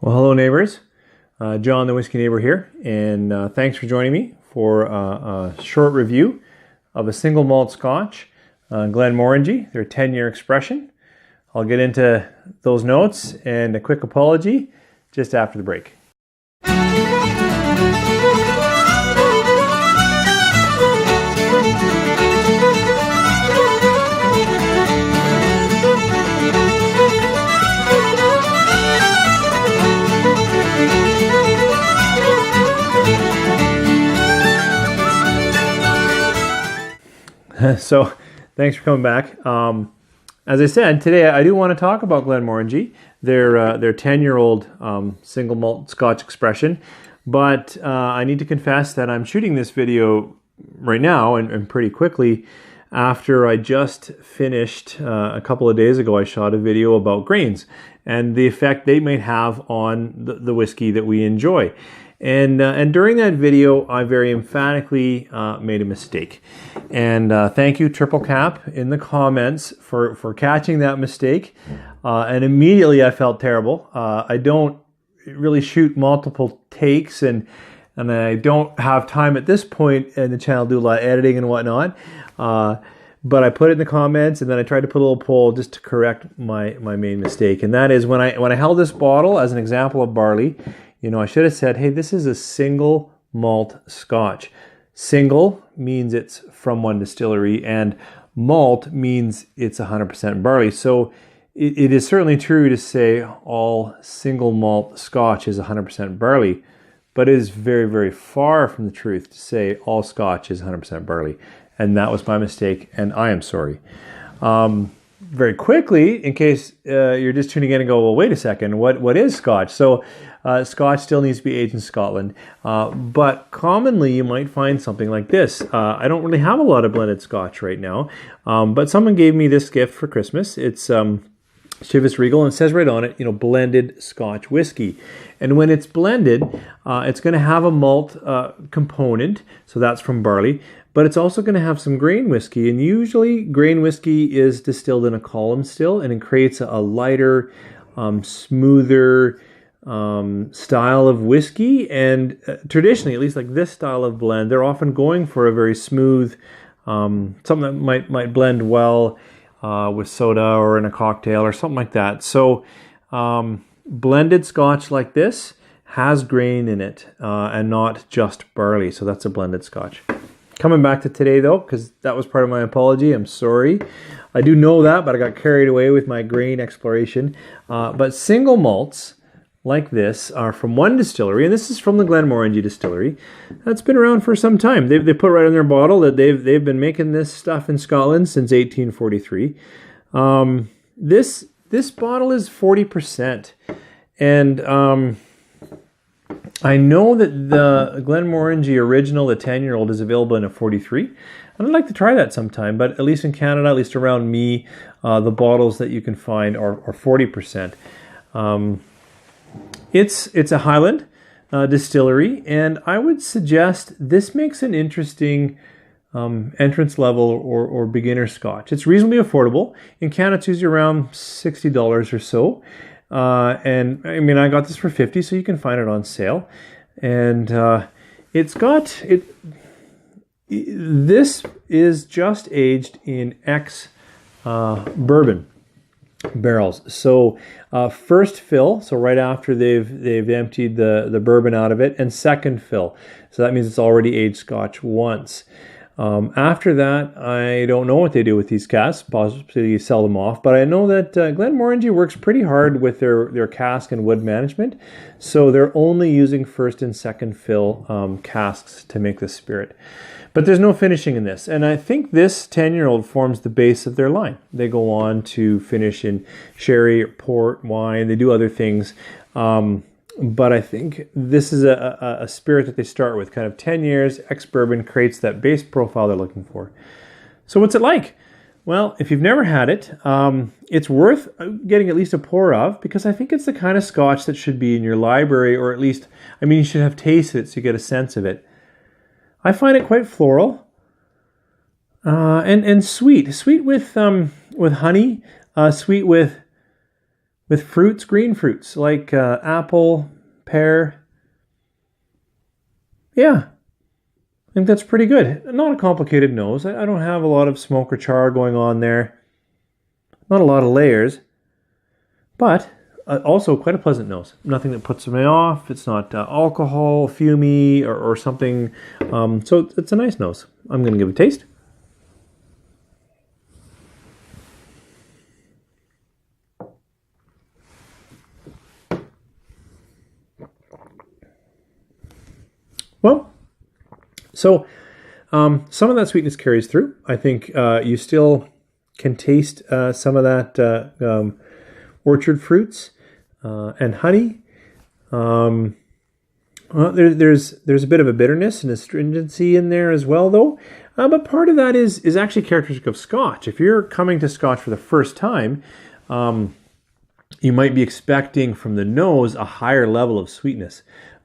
Well, hello neighbors. John the Whiskey Neighbor here, and thanks for joining me for a short review of a single malt Scotch, Glenmorangie, their 10-year expression. I'll get into those notes and a quick apology just after the break. So, thanks for coming back. As I said, today I do want to talk about Glenmorangie, their 10-year-old single malt Scotch expression. But I need to confess that I'm shooting this video right now and pretty quickly after I just finished, a couple of days ago, I shot a video about grains and the effect they might have on the whiskey that we enjoy. And during that video, I very emphatically made a mistake. And thank you, Triple Cap, in the comments for catching that mistake. And immediately I felt terrible. I don't really shoot multiple takes, and I don't have time at this point in the channel to do a lot of editing and whatnot. But I put it in the comments, and then I tried to put a little poll just to correct my main mistake. And that is when I held this bottle as an example of barley. You know, I should have said, hey, this is a single malt Scotch. Single means it's from one distillery, and malt means it's 100% barley. So it is certainly true to say all single malt Scotch is 100% barley, but it is very, very far from the truth to say all Scotch is 100% barley. And that was my mistake, and I am sorry. Very quickly, in case you're just tuning in and go, well, wait a second, what is Scotch? So Scotch still needs to be aged in Scotland, but commonly you might find something like this. I don't really have a lot of blended Scotch right now, but someone gave me this gift for Christmas. It's Chivas Regal, and it says right on it, blended Scotch whiskey. And when it's blended, it's going to have a malt component, so that's from barley, but it's also going to have some grain whiskey. And usually grain whiskey is distilled in a column still, and it creates a lighter, smoother style of whiskey. And traditionally, at least like this style of blend, they're often going for a very smooth, something that might blend well with soda or in a cocktail or something like that. So blended Scotch like this has grain in it and not just barley. So that's a blended Scotch. Coming back to today though, because that was part of my apology, I'm sorry. I do know that, but I got carried away with my grain exploration. But single malts like this are from one distillery, and this is from the Glenmorangie distillery. That's been around for some time. They put right on their bottle that they've been making this stuff in Scotland since 1843. This bottle is 40%, and I know that the Glenmorangie original, the 10-year-old, is available in a 43. And I'd like to try that sometime, but at least in Canada, at least around me, the bottles that you can find are 40%. It's a highland distillery, and I would suggest this makes an interesting entrance level or beginner Scotch. It's reasonably affordable. In Canada, it's usually around $60 or so. And I mean, I got this for $50, so you can find it on sale. And this is just aged in ex-bourbon barrels. So first fill, so right after they've emptied the bourbon out of it, and second fill. So that means it's already aged Scotch once. After that, I don't know what they do with these casks, possibly sell them off, but I know that Glenmorangie works pretty hard with their cask and wood management, so they're only using first and second fill casks to make the spirit. But there's no finishing in this, and I think this 10-year-old forms the base of their line. They go on to finish in sherry, port, wine, they do other things. But I think this is a spirit that they start with. Kind of 10 years, ex-bourbon creates that base profile they're looking for. So what's it like? Well, if you've never had it, it's worth getting at least a pour of, because I think it's the kind of Scotch that should be in your library, or at least, I mean, you should have tasted it so you get a sense of it. I find it quite floral and sweet. Sweet with honey, sweet with with fruits, green fruits, like apple, pear. Yeah, I think that's pretty good. Not a complicated nose. I don't have a lot of smoke or char going on there. Not a lot of layers, but also quite a pleasant nose. Nothing that puts me off. It's not alcohol, fumey, or something. So it's a nice nose. I'm going to give it a taste. Well, so some of that sweetness carries through. I think you still can taste some of that orchard fruits and honey. Well, there's a bit of a bitterness and astringency in there as well, though. But part of that is actually characteristic of Scotch. If you're coming to Scotch for the first time, you might be expecting from the nose a higher level of sweetness.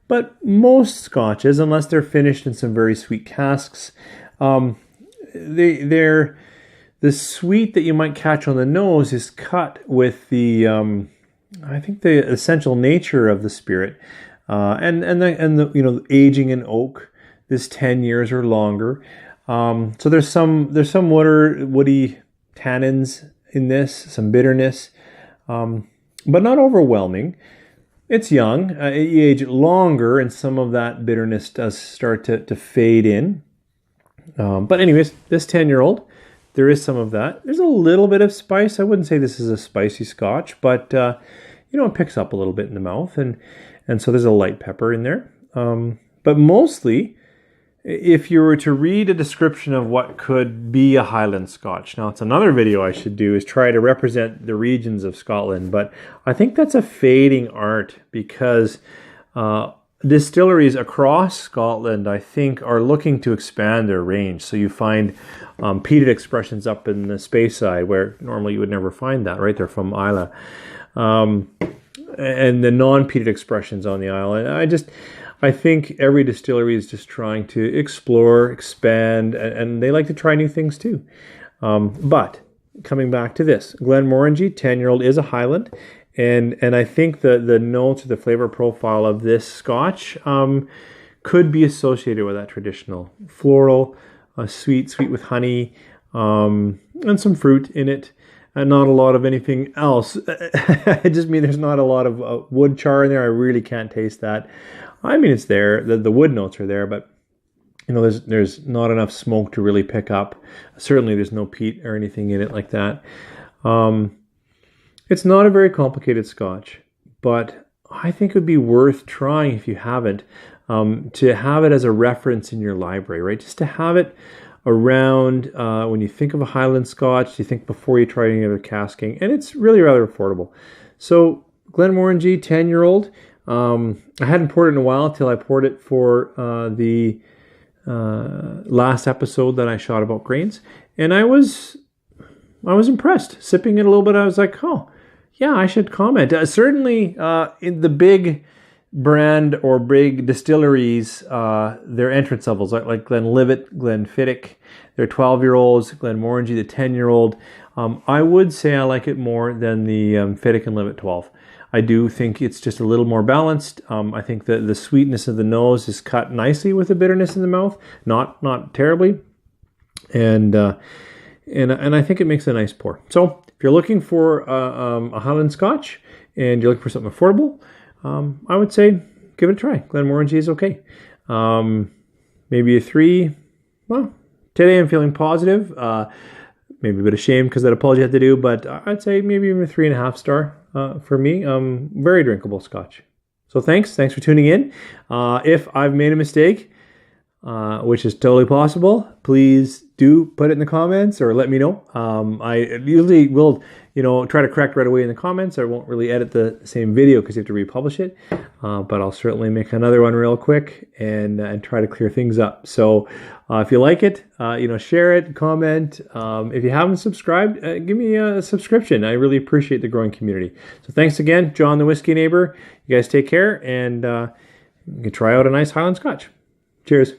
But most Scotches, unless they're finished in some very sweet casks, they're the sweet that you might catch on the nose is cut with the I think the essential nature of the spirit, and the aging in oak, this 10 years or longer. So there's some woody tannins in this, some bitterness, but not overwhelming. It's young. You age it longer, and some of that bitterness does start to fade in. But anyways, this 10-year-old, there is some of that. There's a little bit of spice. I wouldn't say this is a spicy Scotch, but it picks up a little bit in the mouth, and so there's a light pepper in there. But mostly, if you were to read a description of what could be a Highland Scotch, now it's another video I should do, is try to represent the regions of Scotland, but I think that's a fading art because distilleries across Scotland, I think, are looking to expand their range. So you find peated expressions up in the Speyside, where normally you would never find that, right? They're from Islay. And the non-peated expressions on the island. I think every distillery is just trying to explore, expand, and they like to try new things too. But coming back to this, Glenmorangie 10-year-old is a Highland, and I think the notes or the flavor profile of this Scotch could be associated with that traditional floral, sweet with honey, and some fruit in it. And not a lot of anything else. I just mean there's not a lot of wood char in there. I really can't taste that. I mean, it's there. The wood notes are there, but there's not enough smoke to really pick up. Certainly, there's no peat or anything in it like that. It's not a very complicated Scotch, but I think it would be worth trying if you haven't, to have it as a reference in your library, right? Just to have it around when you think of a Highland Scotch, you think before you try any other casking, and it's really rather affordable. So Glenmorangie 10-year-old, I hadn't poured it in a while until I poured it for the last episode that I shot about grains, and I was impressed. Sipping it a little bit, I was like, oh yeah, I should comment. Certainly in the big brand or big distilleries, their entrance levels, like Glenlivet, Glenfiddich, they're 12-year-olds, Glenmorangie, the 10-year-old. I would say I like it more than the Fiddich and Livet 12. I do think it's just a little more balanced. I think the sweetness of the nose is cut nicely with the bitterness in the mouth, not terribly, and I think it makes a nice pour. So if you're looking for a Highland Scotch and you're looking for something affordable, I would say give it a try. Glenmorangie is okay. Maybe a 3. Well, today I'm feeling positive. Maybe a bit of shame because that apology I had to do, but I'd say maybe even a 3.5 star for me. Very drinkable Scotch. So thanks for tuning in. If I've made a mistake, which is totally possible, please do put it in the comments or let me know. I usually will, try to correct right away in the comments. I won't really edit the same video because you have to republish it. But I'll certainly make another one real quick and try to clear things up. So if you like it, share it, comment. If you haven't subscribed, give me a subscription. I really appreciate the growing community. So thanks again, John the Whiskey Neighbor. You guys take care, and you can try out a nice Highland Scotch. Cheers.